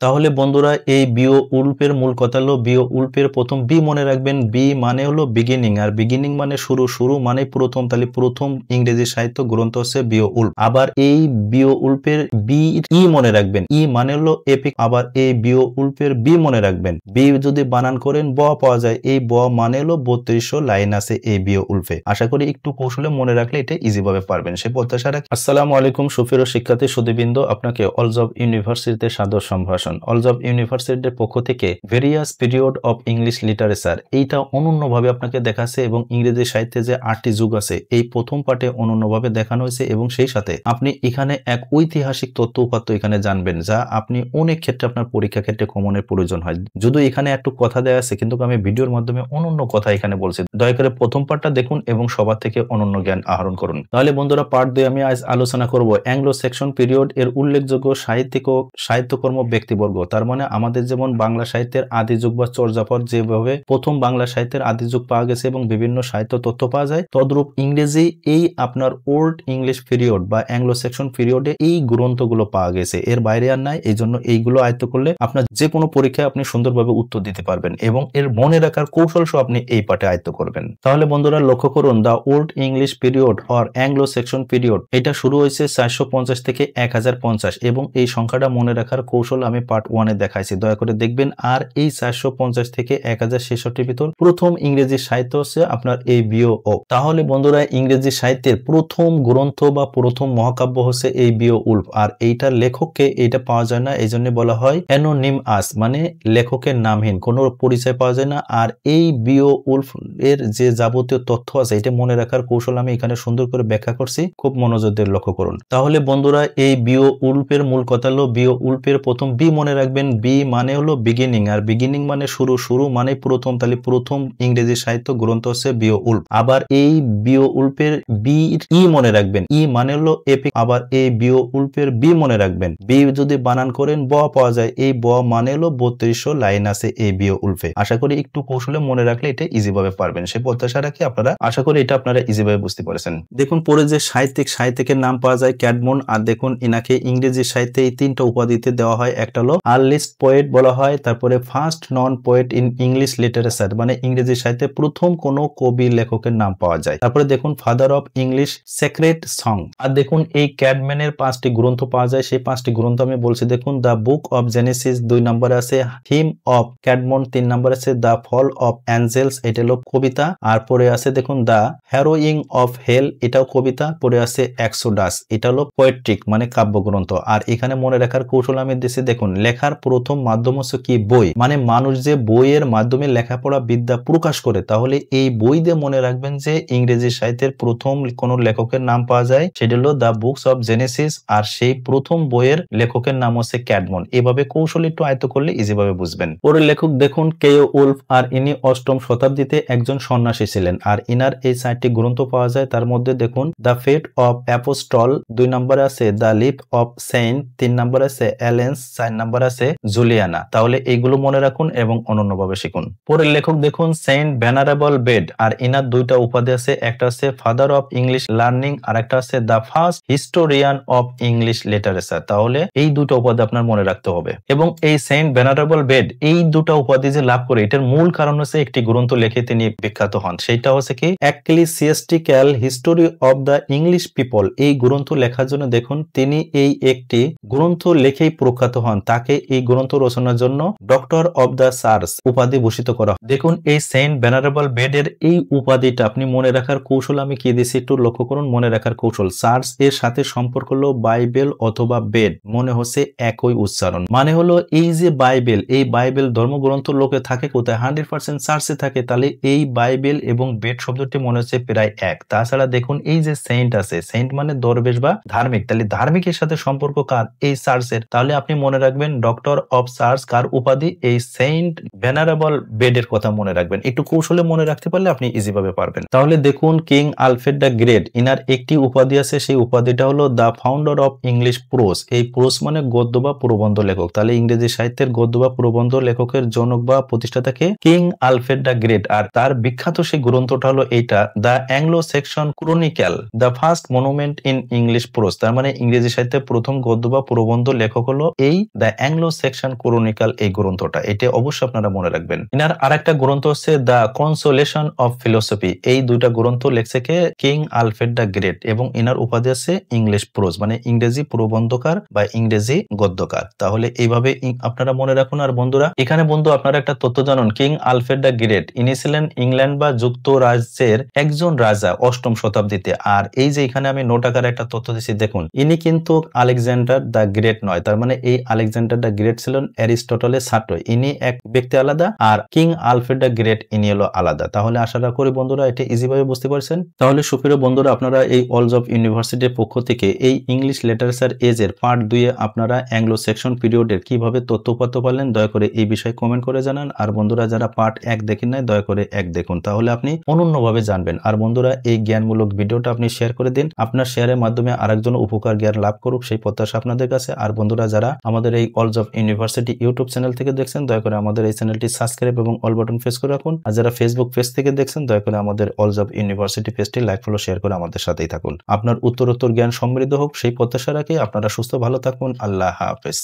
তাহলে বন্ধুরা এই বিও উল্পের মূল কথা হলো বিও উল্পের প্রথম বি মনে রাখবেন। বি মানে হলো বিগিনিং, আর বিগিনিং মানে শুরু, শুরু মানে প্রথম। তাহলে প্রথম ইংরেজি সাহিত্য গ্রন্থ হচ্ছে বিও উল্প। আবার এই বিও উল্পের বি ই মনে রাখবেন। ই মানে হলো এপিক। আবার এই বিও উল্পের বি মনে রাখবেন। বি যদি বানান করেন ব পাওয়া যায়। এই ব মানে হলো 3200 লাইন আছে এই বিও উল্পে। আশা করি একটু কৌশলে মনে রাখলে এটা ইজি ভাবে পারবেন সে প্রত্যাশা রাখি। আসসালামু আলাইকুম সুপ্রিয় শিক্ষার্থী সুধীবৃন্দ, আপনাকে অলস অব ইউনিভার্সিটিতে সাদর সম্ভাষণ। অলস অব ইউনিভার্সিটির পক্ষ থেকে various period of English literature এইটা অনন্যভাবে আপনাকে দেখাচ্ছে এবং ইংরেজি সাহিত্যে যে 8টি যুগ আছে এই প্রথম পাঠে অনন্যভাবে দেখানো হয়েছে এবং সেই সাথে আপনি এখানে এক ঐতিহাসিক তথ্য উপাত্ত এখানে জানবেন যা আপনি অনেক ক্ষেত্রে আপনার পরীক্ষা ক্ষেত্রে কমনের প্রয়োজন হয়। যদিও এখানে একটু কথা দেওয়া আছে কিন্তু আমি ভিডিওর মাধ্যমে অনন্য কথা এখানে বলছি। দয়া করে প্রথম পার্টটা দেখুন এবং সবার থেকে অনন্য জ্ঞান আহরণ করুন। তাহলে বন্ধুরা পার্ট 2 আমি আজ আলোচনা করব অ্যাংলো সেকশন পিরিয়ড এর উল্লেখযোগ্য সাহিত্যিক ও সাহিত্যকর্ম ব্যক্তিবর্গ। তার মানে আমাদের যেমন বাংলা সাহিত্যের আদি যুগ বা চর্যাপদ যেভাবে প্রথম বাংলা সাহিত্যের আদি যুগ পাওয়া গেছে এবং বিভিন্ন সাহিত্য তথ্য পাওয়া যায়, তদ্রূপ ইংরেজি এই আপনার ওল্ড ইংলিশ পিরিয়ড বা অ্যাংলো সেকশন পিরিয়ডে এই গ্রন্থগুলো পাওয়া গেছে। এর বাইরে আর নাই। এই জন্য এইগুলো আয়ত্ত করলে আপনার যে কোনো পরীক্ষায় আপনি সুন্দরভাবে উত্তর দিতে পারবেন এবং এর মনে রাখার কৌশল সহ আপনি এই পাঠে আয়ত্ত করবেন। তাহলে বন্ধুরা লক্ষ্য করুন, the old English period or Anglo Saxon period এটা শুরু হয়েছে 450 থেকে 1050 এবং এই সংখ্যাটা মনে রাখার কৌশল আমি পার্ট 1 এ দেখাইছি, দয়া করে দেখবেন। আর এই 450 থেকে 1066 ভিতর প্রথম ইংরেজি সাহিত্য হচ্ছে আপনার এই বিও ও। তাহলে বন্ধুরা ইংরেজি সাহিত্যের প্রথম গ্রন্থ বা প্রথম মহাকাব্য হচ্ছে এই বিও উল্ফ। আর এইটার লেখককে এটা পাওয়া যায় না, এই জন্য বলা হয় অ্যানোনিমাস, মানে লেখকের নামহীন, কোনো পরিচয় পাওয়া যায় না। আর এই বিও উল্ফ এর যে যাবতীয় তথ্য আছে এটা মনে রাখার কৌশল আমি এখানে সুন্দর করে ব্যাখ্যা করছি, খুব মনোযোগ দিয়ে লক্ষ্য করুন। তাহলে বন্ধুরা এই বিও উল্পের মূল কথা হলো বিও উল্পের প্রথম বি মনে রাখবেন। বি মানে হলো বিগিনিং, আর বিগিনিং মানে শুরু, শুরু মানে প্রথম। তাহলে প্রথম ইংরেজি সাহিত্য গ্রন্থ হচ্ছে বিও উল্প। আবার এই বিও উল্পের বি ই মনে রাখবেন। ই মানে হলো এপিক। আবার এই বিও উল্পের বি মনে রাখবেন। বি যদি বানান করেন ব পাওয়া যায়। এই ব মানে হলো 3200 লাইন আছে এই বিও উল্পে। আশা করি একটু কৌশলে মনে রাখলে এটা ইজি ভাবে পারবেন সে প্রত্যাশা রাখি। আপনারা আশা করি এটা আপনারা ইজি ভাবে বুঝতে পারছেন। দেখুন পরে যে সাহিত্যিকের নাম পাওয়া যায় ক্যাডমন। আর দেখুন ইনাকে ইংরেজি সাহিত্যে এই 3টা উপাধিতে দেওয়া হয়। একটা হলো আর্লিস্ট পোয়েট বলা হয়, তারপরে first non poet in English literature, মানে ইংরেজি সাহিত্যে প্রথম কোন কবি লেখকের নাম পাওয়া যায়। তারপরে দেখুন father of English sacred song. আর দেখুন এই ক্যাডম্যানের 5টি গ্রন্থ পাওয়া যায়। সেই 5টি গ্রন্থ আমি বলছি। দেখুন দ্য বুক অফ জেনেসিস 2 নম্বরে আছে, হিম অফ ক্যাডমন 3 নম্বরে আছে, দ্য ফল অফ অ্যাঞ্জেলস এটা হলো কবিতা। আর পরে আছে দেখুন দ্য হ্যারোইং অফ হেল এটাও কবিতা। পরে আছে এক্সোডাস এটা হলো পোয়েট্রিক মানে কাব্যগ্রন্থ। আর এখানে মনে রাখার কৌশল আমি দিচ্ছি। দেখুন লেখার প্রথম মাধ্যম হচ্ছে কি বই, মানে মানুষ যে বইয়ের মাধ্যমে লেখাপড়া বিদ্যা প্রকাশ করে, তাহলে এই বই দিয়ে মনে রাখবেন যে ইংরেজি সাহিত্যের প্রথম কোন লেখকের নাম পাওয়া যায় সেটা হলো দ্য বুকস অফ জেনেসিস, আর সেই প্রথম বইয়ের লেখকের নাম হচ্ছে ক্যাডমন। এভাবে কৌশল একটু আয়ত্ত করলে ইজি ভাবে বুঝবেন। পরের লেখক দেখুন কেও উল্ফ। আর ইনি 8ম শতাব্দীতে একজন সন্ন্যাসী ছিলেন। আর ইনার এই 4টি গ্রন্থ পাওয়া যায়। তার মধ্যে দেখুন দ্য ফেট অফ অ্যাপোস্টল 2 নম্বরে আছে, দ্য লিপ অফ সেইন্ট 3 নম্বরে আছে, অ্যালেন্স 4 নম্বরে আছে, জুলিয়ানা। তাহলে এইগুলো মনে রাখুন এবং অনন্যভাবে শিখুন। পরের লেখক দেখুন সেন্ট ভেনারেবল বেড। আর ইনার 2টা উপাধি আছে, একটা আছে ফাদার অফ ইংলিশ লার্নিং আর একটা আছে the first historian of English literature. তাহলে এই 2টা উপাধি আপনার মনে রাখতে হবে। এবং এই সেন্ট ভেনারেবল বেড এই 2টা উপাধি যে লাভ করে এটার মূল কারণ হচ্ছে একটি গ্রন্থ লিখে তিনি বিখ্যাত হন। সেটা হচ্ছে কি ecclesiastical history of the English people. এই গ্রন্থ লেখার জন্য দেখুন তিনি এই একটি গ্রন্থ লিখেই প্রখ্যাত হন। তাকে এই গ্রন্থ রচনার জন্য ডক্টর অব দ্য চার্চ উপাধি ভূষিত করা। দেখুন এই সেন্ট ভেনারেবল বেড এর এই উপাধিটা আপনি মনে রাখার কৌশল আমি কি দিয়েছি একটু লক্ষ্য করুন। মনে রাখার কৌশল চার্চ এর সাথে সম্পর্ক হলো বাইবেল অথবা বেদ, মনে হচ্ছে একই উচ্চারণ। মানে হলো এই যে বাইবেল, এই বাইবেল ধর্মগ্রন্থ লোকে থাকে কোথায় 100% চার্চে থাকে। তাহলে এই বাইবেল এবং বেদ শব্দটি মনে হচ্ছে প্রায় এক। তাছাড়া দেখুন এই যে সেন্ট আছে, সেন্ট মানে দরবেশ বা ধার্মিক, তাহলে ধার্মিকের সাথে সম্পর্ক কার এই চার্চের। তাহলে আপনি মনে রাখবেন ডক্টর অফ চার্চ কার উপাধি এই সেন্ট ভেনারেবল বেডের কথা মনে রাখবেন। একটু কৌশলে মনে রাখতে পারলে আপনি ইজি ভাবে পারবেন। তাহলে দেখুন king Alfred the great inner একটি উপাধি আছে, সেই উপাধিটা হলো the founder of English pros. এই প্রোজ মানে গদ্য বা প্রবন্ধ লেখক। তাহলে ইংরেজি সাহিত্যের গদ্য বা প্রবন্ধ লেখকের জনক বা প্রতিষ্ঠাতাকে কিং আলফ্রেড দ্য গ্রেট। আর তার বিখ্যাত সেই গ্রন্থটা হলো এইটা the Anglo Saxon Chronicle, the first monument in English prose. তার মানে ইংরেজি সাহিত্যের প্রথম গদ্য বা প্রবন্ধ লেখক হলো এই দ্য অ্যাংলো সেকশন ক্রনিক্যাল এই গ্রন্থটা, এটা অবশ্যই আপনারা মনে রাখবেন। ইনার আরেকটা গ্রন্থ হচ্ছে দ্য কনসোলেশন অফ ফিলোসফি। এই দুইটা গ্রন্থ লেখছে কে? King Alfred the Great. এবং ইনার উপাধি আছে ইংলিশ প্রোজ, মানে ইংরেজি প্রবন্ধকার বা ইংরেজি গদ্যকার। তাহলে এইভাবে আপনারা মনে রাখুন। আর বন্ধুরা, এখানে বন্ধু আপনারা একটা তথ্য জানুন, কিং আলফ্রেড দ্য গ্রেট ইনি ছিলেন ইংল্যান্ড বা যুক্তরাজ্যের একজন রাজা 8ম শতাব্দীতে। আর এই যে এখানে আমি নোট আকারে একটা তথ্য দিচ্ছি দেখুন, ইনি কিন্তু আলেকজান্ডার দ্য গ্রেট নয়। তার মানে এই আলেকজান্ডার দ্য গ্রেট ছিলেন অ্যারিস্টটলের ছাত্র, ইনি এক ব্যক্তি আলাদা, আর কিং আলফ্রেড দ্য গ্রেট ইনি হলো আলাদা। তাহলে আশা করি বন্ধুরা এটা ইজি ভাবে বুঝতে পারছেন। তাহলে সুপ্রিয় বন্ধুরা, আপনারা এই অলস অফ ইউনিভার্সিটির পক্ষ থেকে এই ইংলিশ লিটারেচার এজের পার্ট 2 এ আপনারা অ্যাংলো সেকশন পিরিয়ডের কিভাবে তথ্য উপাত্ত পারলেন দয়া করে এই বিষয়ে কমেন্ট করে জানান। আর বন্ধুরা, যারা পার্ট 1 দেখেন নাই দয়া করে 1 দেখুন, তাহলে আপনি অনন্যভাবে জানবেন। আর বন্ধুরা, এই জ্ঞানমূলক ভিডিওটা আপনি শেয়ার করে দিন, আপনার শেয়ারের মাধ্যমে আরেকজন উপকার জ্ঞান লাভ করুক সেই প্রত্যাশা আপনাদের কাছে। আর বন্ধুরা, যারা আমাদের এই অলস অফ ইউনিভার্সিটি ইউটিউব চ্যানেল থেকে দেখছেন দয়া করে আমাদের এই চ্যানেলটি সাবস্ক্রাইব এবং অল বাটন প্রেস করে রাখুন। আর যারা ফেসবুক পেজ থেকে দেখছেন দয়া করে আমাদের অলস অফ ইউনিভার্সিটি পেজটি লাইক ফলো শেয়ার করে আমাদের সাথেই থাকুন। আপনার উত্তরোত্তর জ্ঞান সমৃদ্ধ হোক সেই প্রত্যাশা রাখি। আপনারা সুস্থ ভালো থাকুন। আল্লাহ হাফেজ।